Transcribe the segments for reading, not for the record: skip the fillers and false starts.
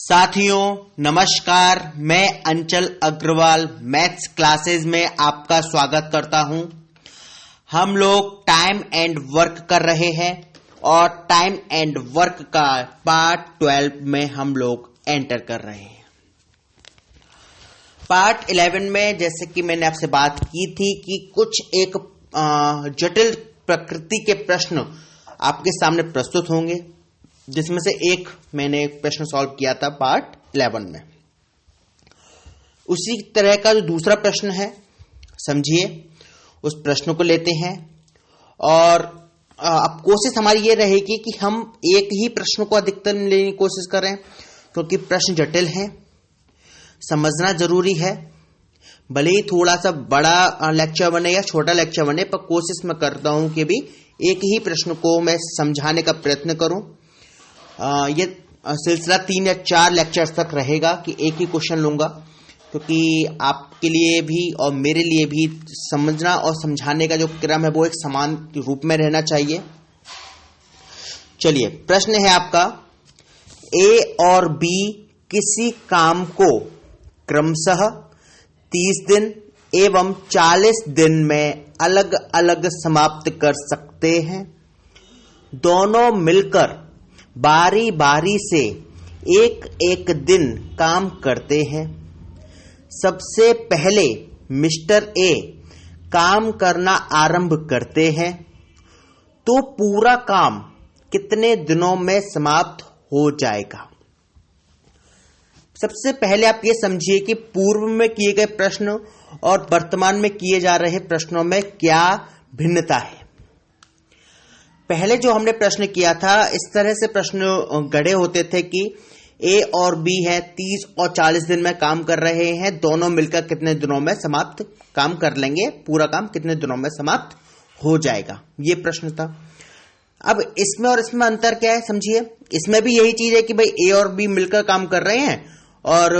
साथियों नमस्कार, मैं अंचल अग्रवाल मैथ्स क्लासेस में आपका स्वागत करता हूं। हम लोग टाइम एंड वर्क कर रहे हैं और टाइम एंड वर्क का पार्ट 12 में हम लोग एंटर कर रहे हैं। पार्ट 11 में जैसे कि मैंने आपसे बात की थी कि कुछ एक जटिल प्रकृति के प्रश्न आपके सामने प्रस्तुत होंगे, जिसमें से एक मैंने प्रश्न सॉल्व किया था पार्ट 11 में। उसी तरह का जो दूसरा प्रश्न है, समझिए, उस प्रश्न को लेते हैं और अब कोशिश हमारी ये रहेगी कि हम एक ही प्रश्न को अधिकतम लेने की कोशिश करें, क्योंकि प्रश्न जटिल हैं, समझना जरूरी है। भले ही थोड़ा सा बड़ा लेक्चर बने या छोटा लेक्चर बने, पर कोशिश मैं करता हूं कि भी एक ही प्रश्न को मैं समझाने का प्रयत्न करूं। ये सिलसिला 3 या 4 लेक्चर्स तक रहेगा कि एक ही क्वेश्चन लूंगा, क्योंकि आपके लिए भी और मेरे लिए भी समझना और समझाने का जो क्रम है वो एक समान रूप में रहना चाहिए। चलिए, प्रश्न है आपका, ए और बी किसी काम को क्रमशः 30 दिन एवं 40 दिन में अलग अलग समाप्त कर सकते हैं। दोनों मिलकर बारी बारी से एक एक दिन काम करते हैं। सबसे पहले मिस्टर ए काम करना आरंभ करते हैं, तो पूरा काम कितने दिनों में समाप्त हो जाएगा? सबसे पहले आप ये समझिए कि पूर्व में किए गए प्रश्न और वर्तमान में किए जा रहे प्रश्नों में क्या भिन्नता है। पहले जो हमने प्रश्न किया था, इस तरह से प्रश्न गढ़े होते थे कि ए और बी है, 30 और 40 दिन में काम कर रहे हैं, दोनों मिलकर कितने दिनों में समाप्त काम कर लेंगे, पूरा काम कितने दिनों में समाप्त हो जाएगा, ये प्रश्न था। अब इसमें और इसमें अंतर क्या है, समझिए। इसमें भी यही चीज है कि भाई ए और बी मिलकर काम कर रहे हैं और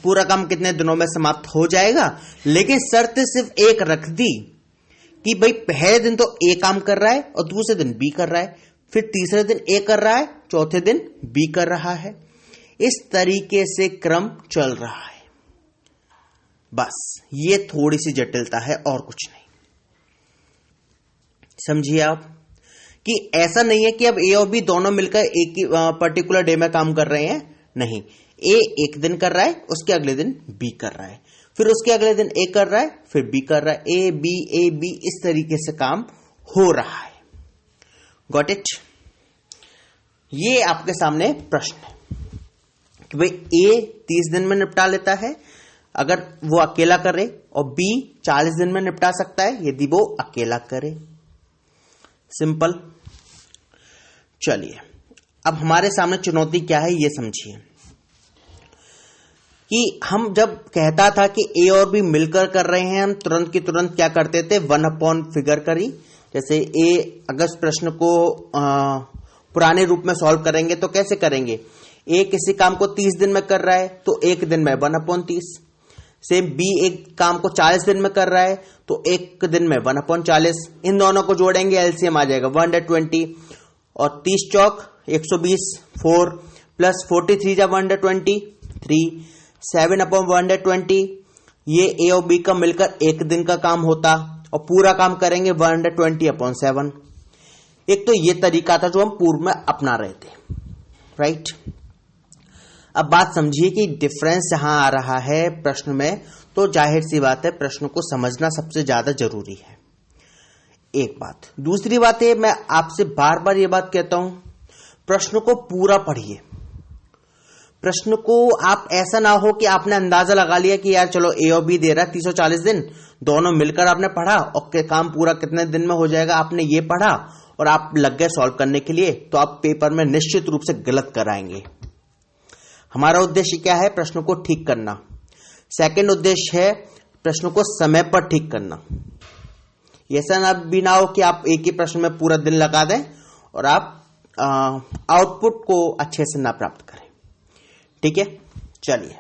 पूरा काम कितने दिनों में समाप्त हो जाएगा, लेकिन शर्त सिर्फ एक रख दी कि भाई पहले दिन तो ए काम कर रहा है और दूसरे दिन बी कर रहा है, फिर तीसरे दिन ए कर रहा है, चौथे दिन बी कर रहा है। इस तरीके से क्रम चल रहा है। बस ये थोड़ी सी जटिलता है और कुछ नहीं। समझिए आप कि ऐसा नहीं है कि अब ए और बी दोनों मिलकर एक ही पर्टिकुलर डे में काम कर रहे हैं। नहीं, ए एक दिन कर रहा है, उसके अगले दिन बी कर रहा है, फिर उसके अगले दिन ए कर रहा है, फिर बी कर रहा है, ए बी, इस तरीके से काम हो रहा है। Got it? ये आपके सामने प्रश्न है कि भाई ए 30 दिन में निपटा लेता है अगर वो अकेला करे, और बी 40 दिन में निपटा सकता है यदि वो अकेला करे। सिंपल। चलिए, अब हमारे सामने चुनौती क्या है ये समझिए कि हम जब कहता था कि ए और बी मिलकर कर रहे हैं, हम तुरंत की तुरंत क्या करते थे, 1 फिगर करी। जैसे ए अगर इस प्रश्न को पुराने रूप में सॉल्व करेंगे तो कैसे करेंगे, ए किसी काम को 30 दिन में कर रहा है तो एक दिन में 1/30। सेम बी एक काम को 40 दिन में कर रहा है तो एक दिन में 1/40। इन दोनों को जोड़ेंगे, एलसीएम आ जाएगा 1/20 और 30 चौक 120, 4 प्लस 43 जा 1/20, 3, 7/120। ये ए और बी का मिलकर एक दिन का काम होता और पूरा काम करेंगे 120/7। एक तो ये तरीका था जो हम पूर्व में अपना रहे थे, राइट। अब बात समझिए कि डिफरेंस जहां आ रहा है प्रश्न में, तो जाहिर सी बात है प्रश्न को समझना सबसे ज्यादा जरूरी है। एक बात। दूसरी बात है, मैं आपसे बार बार ये बात कहता हूं, प्रश्न को पूरा पढ़िए। प्रश्न को आप ऐसा ना हो कि आपने अंदाजा लगा लिया कि यार चलो ए और बी दे रहा है 30 और 40 दिन, दोनों मिलकर आपने पढ़ा और काम पूरा कितने दिन में हो जाएगा आपने ये पढ़ा और आप लग गए सॉल्व करने के लिए, तो आप पेपर में निश्चित रूप से गलत कराएंगे। हमारा उद्देश्य क्या है, प्रश्न को ठीक करना। सेकंड उद्देश्य है प्रश्न को समय पर ठीक करना। ऐसा ना भी ना हो कि आप एक ही प्रश्न में पूरा दिन लगा दें और आप आउटपुट को अच्छे से ना प्राप्त करें। ठीक है, चलिए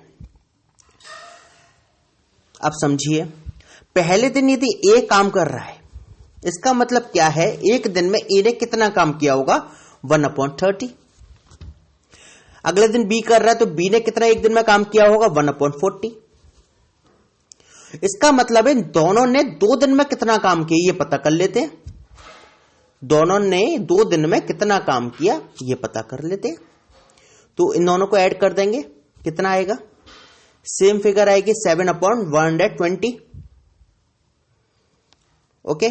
अब समझिए। पहले दिन यदि ए काम कर रहा है, इसका मतलब क्या है, एक दिन में ए ने कितना काम किया होगा, 1/30। अगले दिन बी कर रहा है तो बी ने कितना एक दिन में काम किया होगा 1/40। इसका मतलब है दोनों ने 2 दिन में कितना काम किया ये पता कर लेते हैं। दोनों ने 2 दिन में कितना काम किया ये पता कर लेते हैं। तो इन दोनों को ऐड कर देंगे, कितना आएगा, सेम फिगर आएगी 7/120। ओके,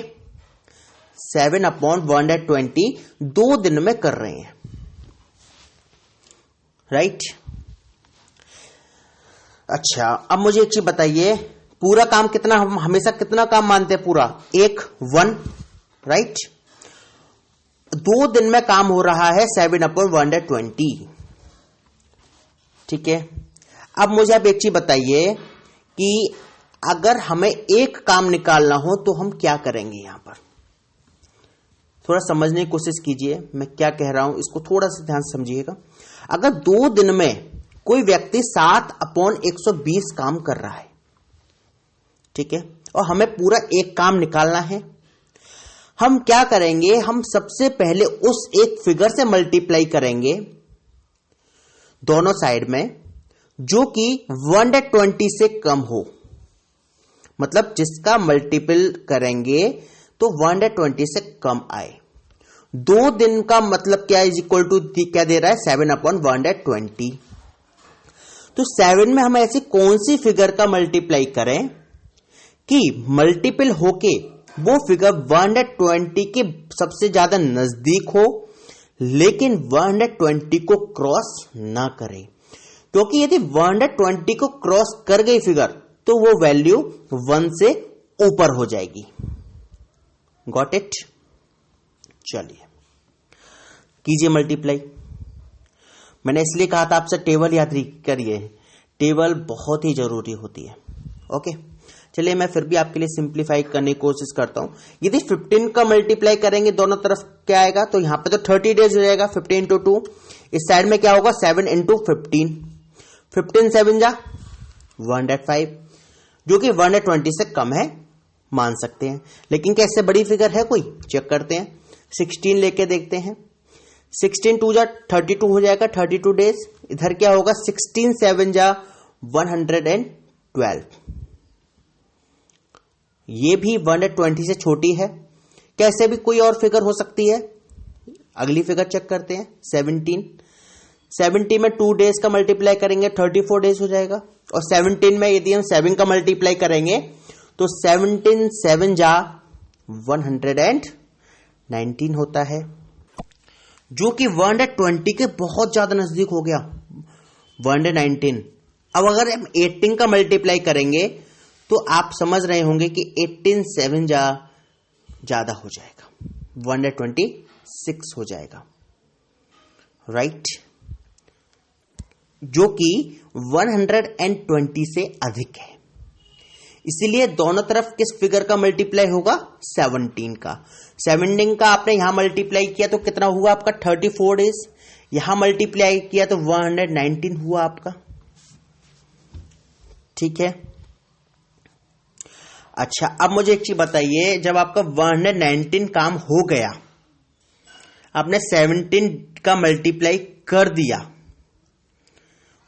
7/120 2 दिन में कर रहे हैं, राइट। अच्छा, अब मुझे एक चीज बताइए, पूरा काम कितना, हम हमेशा कितना काम मानते हैं पूरा, 1 राइट। 2 दिन में काम हो रहा है 7/120, ठीक है। अब मुझे आप एक चीज बताइए कि अगर हमें एक काम निकालना हो तो हम क्या करेंगे। यहां पर थोड़ा समझने की कोशिश कीजिए, मैं क्या कह रहा हूं इसको थोड़ा सा ध्यान से समझिएगा। अगर 2 दिन में कोई व्यक्ति 7/120 काम कर रहा है, ठीक है, और हमें पूरा एक काम निकालना है, हम क्या करेंगे, हम सबसे पहले उस एक फिगर से मल्टीप्लाई करेंगे दोनों साइड में जो कि 120 से कम हो, मतलब जिसका मल्टीपल करेंगे तो 120 से कम आए। 2 दिन का मतलब क्या, इज इक्वल टू क्या दे रहा है 7/120। तो 7 में हम ऐसी कौन सी फिगर का मल्टीप्लाई करें कि मल्टीपल होके वो फिगर 120 के सबसे ज्यादा नजदीक हो लेकिन 120 को क्रॉस ना करे, क्योंकि यदि 120 को क्रॉस कर गई फिगर तो वो वैल्यू 1 से ऊपर हो जाएगी। Got it. चलिए कीजिए मल्टीप्लाई। मैंने इसलिए कहा था आपसे टेबल याद करिए, टेबल बहुत ही जरूरी होती है। ओके, चलिए मैं फिर भी आपके लिए सिंप्लीफाई करने की कोशिश करता हूं। यदि 15 का मल्टीप्लाई करेंगे दोनों तरफ क्या आएगा, तो यहां पे तो 30 डेज हो जाएगा, 15 × 2। इस साइड में क्या होगा 7 × 15, 15 7 जा 105, जो कि 120 से कम है मान सकते हैं। लेकिन क्या इससे बड़ी फिगर है कोई, चेक करते हैं। 16 लेके देखते हैं, 16 2 जा 32 हो जाएगा, 32 डेज। इधर क्या होगा 16 7 जा 112, ये भी 120 से छोटी है। क्या इससे भी कोई और फिगर हो सकती है, अगली फिगर चेक करते हैं। 17 में 2 डेज का मल्टीप्लाई करेंगे 34 डेज हो जाएगा, और 17 में यदि हम 7 का मल्टीप्लाई करेंगे तो 17 7 जा 119 होता है, जो कि 120 के बहुत ज्यादा नजदीक हो गया 119। अब अगर हम 18 का मल्टीप्लाई करेंगे तो आप समझ रहे होंगे कि 18 7 जा ज्यादा हो जाएगा, 126 हो जाएगा, राइट, जो कि 120 से अधिक है। इसीलिए दोनों तरफ किस फिगर का मल्टीप्लाई होगा 17 का। 17 का आपने यहां मल्टीप्लाई किया तो कितना हुआ आपका 34 डेज, यहां मल्टीप्लाई किया तो 119 हुआ आपका, ठीक है। अच्छा, अब मुझे एक चीज बताइए, जब आपका 119 काम हो गया, आपने 17 का मल्टीप्लाई कर दिया,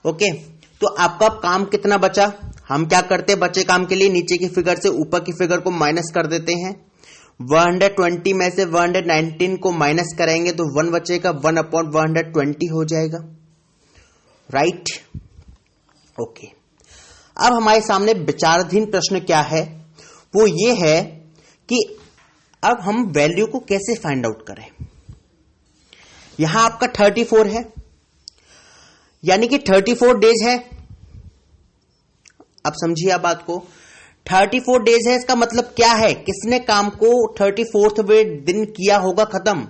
ओके, तो आपका काम कितना बचा। हम क्या करते हैं, बचे काम के लिए नीचे की फिगर से ऊपर की फिगर को माइनस कर देते हैं। 120 में से 119 को माइनस करेंगे तो 1 बचेगा, 1/120 हो जाएगा, राइट। ओके, अब हमारे सामने विचाराधीन प्रश्न क्या है, वो ये है कि अब हम वैल्यू को कैसे फाइंड आउट करें। यहां आपका 34 है, यानी कि 34 डेज है। अब समझिए आप बात को, 34 डेज है, इसका मतलब क्या है, किसने काम को 34वें दिन किया होगा खत्म।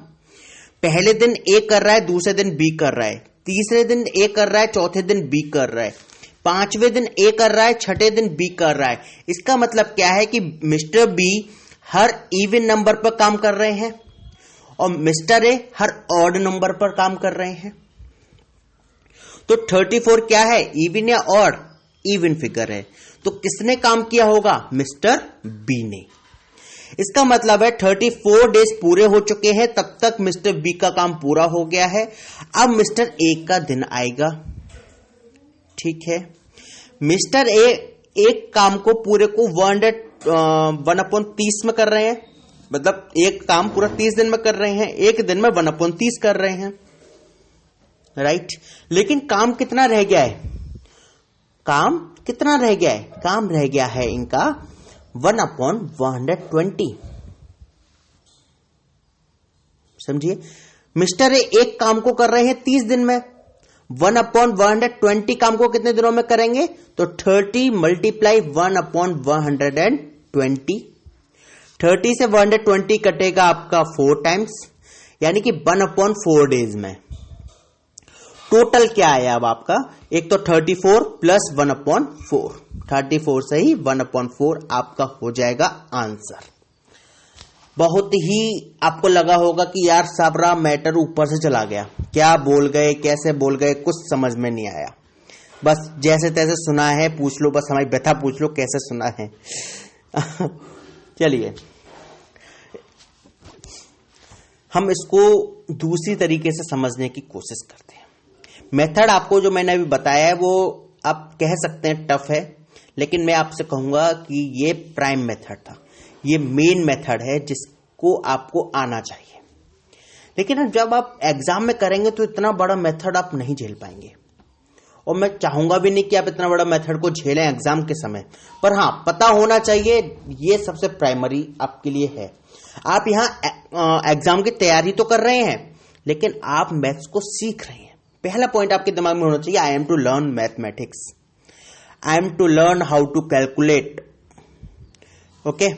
पहले दिन ए कर रहा है, दूसरे दिन बी कर रहा है, तीसरे दिन ए कर रहा है, चौथे दिन बी कर रहा है, 5वें दिन ए कर रहा है, 6ठे दिन बी कर रहा है। इसका मतलब क्या है कि मिस्टर बी हर इवन नंबर पर काम कर रहे हैं और मिस्टर ए हर ऑड नंबर पर काम कर रहे हैं। तो 34 क्या है, इवन या ऑड, इवन फिगर है। तो किसने काम किया होगा, मिस्टर बी ने। इसका मतलब है 34 डेज पूरे हो चुके हैं, तब तक मिस्टर बी का काम पूरा हो गया है। अब मिस्टर ए का दिन आएगा। ठीक है, मिस्टर ए एक काम को पूरे को 1/30 में कर रहे हैं, मतलब एक काम पूरा 30 दिन में कर रहे हैं, एक दिन में 1/30 कर रहे हैं, राइट। लेकिन काम कितना रह गया है? काम कितना रह गया है? काम रह गया है इनका 1/120। समझिए, मिस्टर ए एक काम को कर रहे हैं 30 दिन में, 1/120 काम को कितने दिनों में करेंगे? तो 30 मल्टीप्लाई 1/120। 30 से 120 कटेगा आपका 4 टाइम्स, यानी कि 1/4 डेज में। टोटल क्या आया अब आपका? एक तो 34 प्लस 1/4, 34 से ही 1/4 आपका हो जाएगा आंसर। बहुत ही आपको लगा होगा कि यार साबरा मैटर ऊपर से चला गया, क्या बोल गए, कैसे बोल गए, कुछ समझ में नहीं आया। बस जैसे तैसे सुना है, पूछ लो, बस हमारी व्यथा पूछ लो कैसे सुना है। चलिए हम इसको दूसरी तरीके से समझने की कोशिश करते हैं। मेथड आपको जो मैंने अभी बताया है वो आप कह सकते हैं टफ है, लेकिन मैं आपसे कहूंगा कि ये प्राइम मेथड था, ये मेन मेथड है जिसको आपको आना चाहिए। लेकिन जब आप एग्जाम में करेंगे तो इतना बड़ा मेथड आप नहीं झेल पाएंगे, और मैं चाहूंगा भी नहीं कि आप इतना बड़ा मेथड को झेलें एग्जाम के समय। पर हाँ, पता होना चाहिए, ये सबसे प्राइमरी आपके लिए है। आप यहाँ एग्जाम की तैयारी तो कर रहे हैं, लेकिन आप मैथ्स को सीख रहे हैं। पहला पॉइंट आपके दिमाग में होना चाहिए, I am to learn mathematics, I am to learn how to calculate. Okay,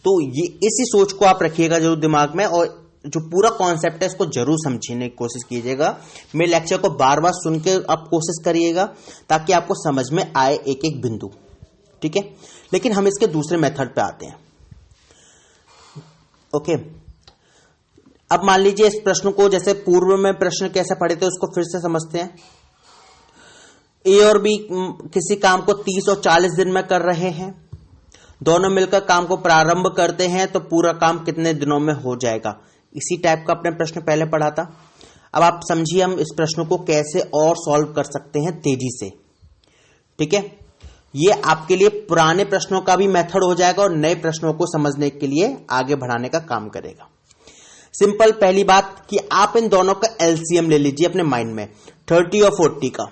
तो ये इसी सोच को आप रखिएगा जरूर दिमाग में, और जो पूरा कॉन्सेप्ट है इसको जरूर समझने की कोशिश कीजिएगा। मेरे लेक्चर को बार बार सुन के आप कोशिश करिएगा ताकि आपको समझ में आए एक एक बिंदु। ठीक है, लेकिन हम इसके दूसरे मेथड पे आते हैं। ओके, अब मान लीजिए इस प्रश्न को, जैसे पूर्व में प्रश्न कैसे पढ़े थे उसको फिर से समझते हैं। ए और बी किसी काम को 30 और 40 दिन में कर रहे हैं, दोनों मिलकर काम को प्रारंभ करते हैं, तो पूरा काम कितने दिनों में हो जाएगा? इसी टाइप का अपने प्रश्न पहले पढ़ा था। अब आप समझिए हम इस प्रश्न को कैसे और सॉल्व कर सकते हैं तेजी से। ठीक है, ये आपके लिए पुराने प्रश्नों का भी मेथड हो जाएगा और नए प्रश्नों को समझने के लिए आगे बढ़ाने का काम करेगा। सिंपल पहली बात कि आप इन दोनों का एलसीएम ले लीजिए अपने माइंड में, 30 और 40 का।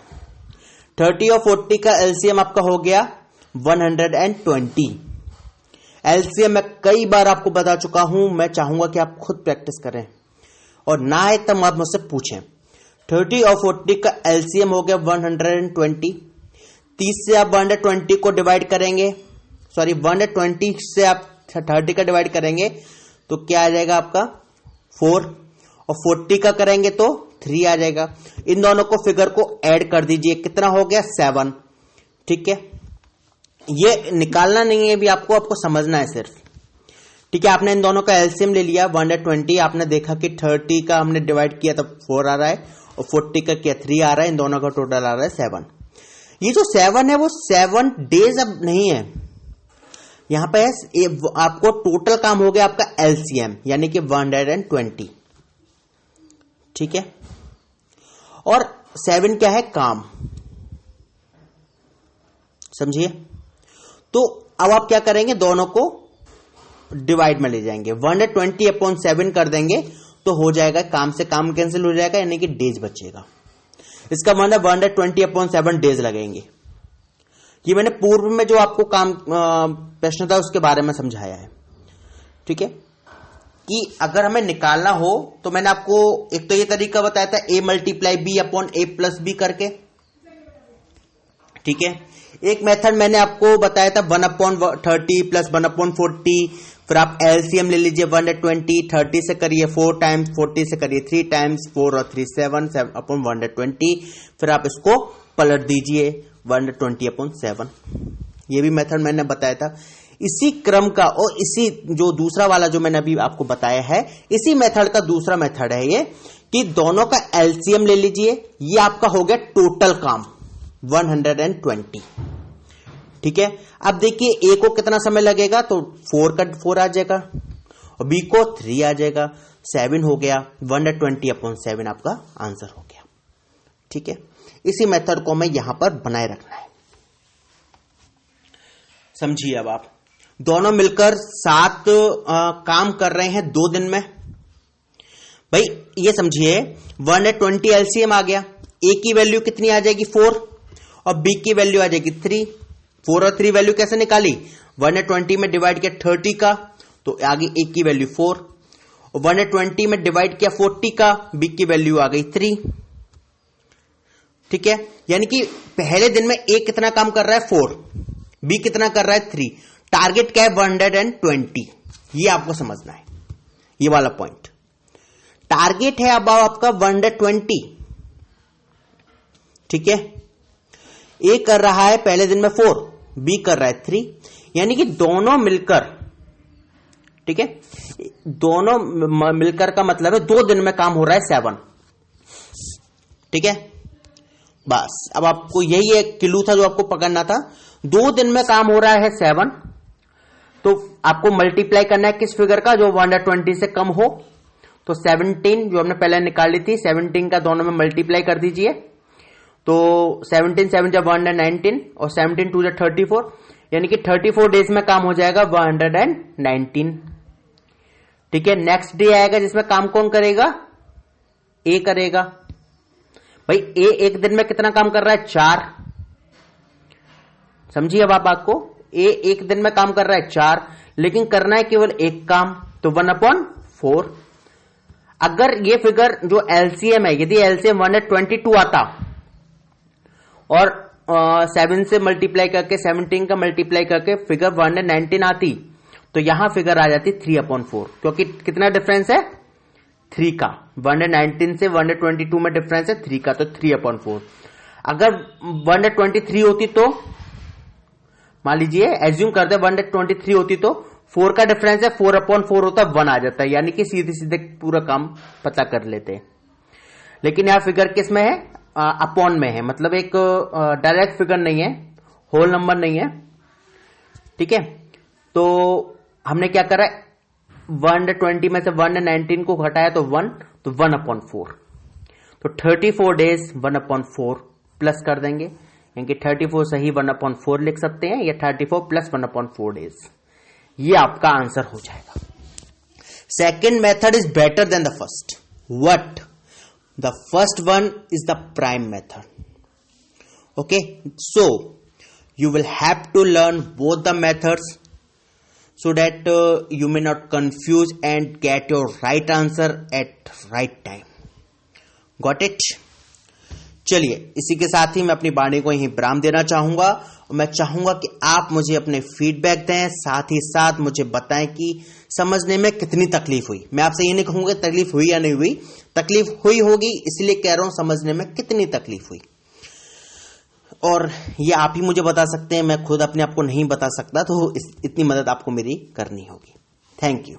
30 और 40 का एलसीएम आपका हो गया 120। एलसीएम मैं कई बार आपको बता चुका हूं, मैं चाहूंगा कि आप खुद प्रैक्टिस करें, और ना आए तब आप मुझसे पूछें। 30 और 40 का एलसीएम हो गया 120। 30 से आप 120 को डिवाइड करेंगे, सॉरी 120 से आप 30 का डिवाइड करेंगे तो क्या आ जाएगा आपका 4, और 40 का करेंगे तो 3 आ जाएगा। इन दोनों को फिगर को ऐड कर दीजिए, कितना हो गया 7। ठीक है, ये निकालना नहीं है भी आपको समझना है सिर्फ। ठीक है, आपने इन दोनों का एलसीएम ले लिया 120, आपने देखा कि 30 का हमने डिवाइड किया तो 4 आ रहा है, और 40 का किया 3 आ रहा है, इन दोनों का टोटल आ रहा है 7। ये जो 7 है वो 7 डेज अब नहीं है, यहां पे आपको टोटल काम हो गया आपका एलसीएम, यानी कि 120। ठीक है, और 7 क्या है? काम। समझिए, तो अब आप क्या करेंगे, दोनों को डिवाइड में ले जाएंगे, 120/7 कर देंगे तो हो जाएगा, काम से काम कैंसिल हो जाएगा, यानी कि डेज बचेगा। इसका मतलब 120/7 डेज लगेंगे। ये मैंने पूर्व में जो आपको काम प्रश्न था उसके बारे में समझाया है। ठीक है, कि अगर हमें निकालना हो तो मैंने आपको एक तो ये तरीका बताया था, a multiply b upon a plus b करके। ठीक है, एक मेथड मैंने आपको बताया था 1/30 प्लस 1/40, फिर आप एलसीएम ले लीजिए 120, 30 से करिए 4 टाइम्स, 40 से करिए 3 टाइम्स, 4 और 3 7/120, फिर आप इसको पलट दीजिए 120/7। ये भी मेथड मैंने बताया था। इसी क्रम का और इसी जो दूसरा वाला जो मैंने अभी आपको बताया है, इसी मेथड का दूसरा मेथड है ये कि दोनों का एलसीएम ले लीजिए, ये आपका हो गया टोटल काम 120। ठीक है, अब देखिए ए को कितना समय लगेगा, तो 4 का 4 आ जाएगा और बी को 3 आ जाएगा, 7 हो गया, 120/7 आपका आंसर हो गया। ठीक है, इसी मेथड को हमें यहां पर बनाए रखना है। समझिए, अब आप दोनों मिलकर 7 काम कर रहे हैं 2 दिन में। भाई ये समझिए 120 एलसीएम आ गया, ए की वैल्यू कितनी आ जाएगी 4 और बी की वैल्यू आ जाएगी 3। 4 और 3 वैल्यू कैसे निकाली, 120 में डिवाइड किया 30 का तो आगे ए की वैल्यू 4 और 120 में डिवाइड किया 40 का, बी की वैल्यू आ गई 3। ठीक है, यानी कि पहले दिन में ए कितना काम कर रहा है 4, बी कितना कर रहा है 3, टारगेट क्या है 120। ये आपको समझना है, ये वाला पॉइंट टारगेट है अब आपका 120। ठीक है, ए कर रहा है पहले दिन में 4, बी कर रहा है 3, यानी कि दोनों मिलकर, ठीक है, दोनों मिलकर का मतलब है 2 दिन में काम हो रहा है 7। ठीक है, बस अब आपको यही एक क्लू था जो आपको पकड़ना था। 2 दिन में काम हो रहा है 7, तो आपको मल्टीप्लाई करना है किस फिगर का, जो 120 से कम हो। तो 17 जो हमने पहले निकाली थी, 17 का दोनों में मल्टीप्लाई कर दीजिए, तो 17 7 जब 119 और 17 2 जब 34, यानी कि 34 डेज में काम हो जाएगा 119। ठीक है, नेक्स्ट डे आएगा जिसमें काम कौन करेगा, ए करेगा। भाई ए एक दिन में कितना काम कर रहा है 4। समझिए अब आप बात को, ए एक दिन में काम कर रहा है 4, लेकिन करना है केवल एक काम, तो 1/4। अगर ये फिगर जो एलसीएम है, यदि एलसीएम 122 आता और 7 से मल्टीप्लाई करके 17 का मल्टीप्लाई करके फिगर 119 आती, तो यहां फिगर आ जाती 3/4, क्योंकि कितना डिफरेंस है 3 का, 119 से 122 में डिफरेंस है 3 का, तो 3/4। अगर 123 होती तो मान लीजिए एज्यूम कर दे 123 होती तो 4 का डिफरेंस है 4/4 होता, 1 आ जाता है, यानी कि सीधे सीधे पूरा काम पता कर लेते हैं। लेकिन यहां फिगर किस में है, अपॉन में है, मतलब एक डायरेक्ट फिगर नहीं है, होल नंबर नहीं है। ठीक है, तो हमने क्या करा, 120 में से 119 को घटाया तो 1, तो 1/4, तो 34 डेज 1/4 प्लस कर देंगे, यानी 34 सही 1/4 लिख सकते हैं, या 34 प्लस 1/4 डेज, ये आपका आंसर हो जाएगा। Second method is better than the first. What? The first one is the prime method. Okay, so you will have to learn both the methods so that you may not confuse and get your right answer at right time. Got it? चलिए, इसी के साथ ही मैं अपनी वाणी को यहीं विराम देना चाहूंगा और मैं चाहूंगा कि आप मुझे अपने फीडबैक दें, साथ ही साथ मुझे बताएं कि समझने में कितनी तकलीफ हुई। मैं आपसे ये नहीं कहूंगा तकलीफ हुई या नहीं हुई, तकलीफ हुई होगी इसलिए कह रहा हूं समझने में कितनी तकलीफ हुई, और ये आप ही मुझे बता सकते हैं, मैं खुद अपने आप को नहीं बता सकता, तो इतनी मदद आपको मेरी करनी होगी। Thank you.